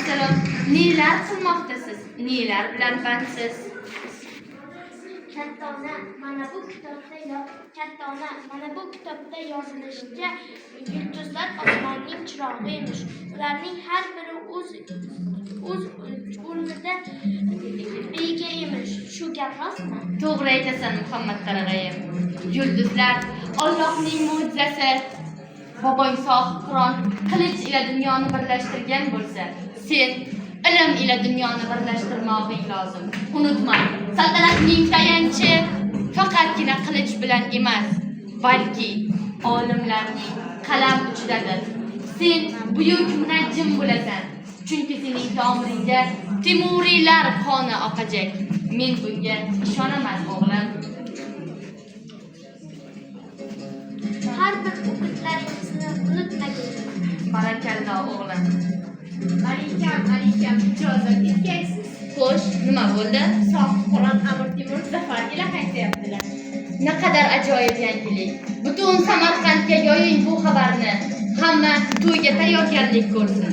Assalom. Nelar qilmoqdasiz? Nelar bilan bandsiz? Katta ona, mana bu kitobda yozilishicha, yulduzlar osmonning chirog'i emish. Ularning har biri o'z o'rnida ega emish. Shu gap rostmi? To'g'ri aytasan, Muhammad qarag'ayim. Yulduzlar Allohning mo'jizasi. Bobong sohib Qur'on qilich ila dunyoni birlashtirgan bo'lsa, sen ilm ila dunyoni birlashtirmog'ing lozim. Unutma, saltanatning tayanchi faqatgina qilich bilan emas, balki olimlarning qalam uchidadir. Sen buyuk munajjim bo'lasan, chunki sening tomiringda Temuriylar qoni oqajak. Men bunga ishonaman, o'g'lim. Har bir o'qitlaringizni unutmagin. Barakalla, o'g'lim. Malikam, ijozat etgaysiz. Xo'sh, nima bo'ldi? Sohib Qur'on Amir Temur zafar ila qaytyaptilar. Naqadar ajoyib yangilik. Butun Samarqandga yoying bu xabarni. Hamma to'yga tayyorgarlik ko'rsin.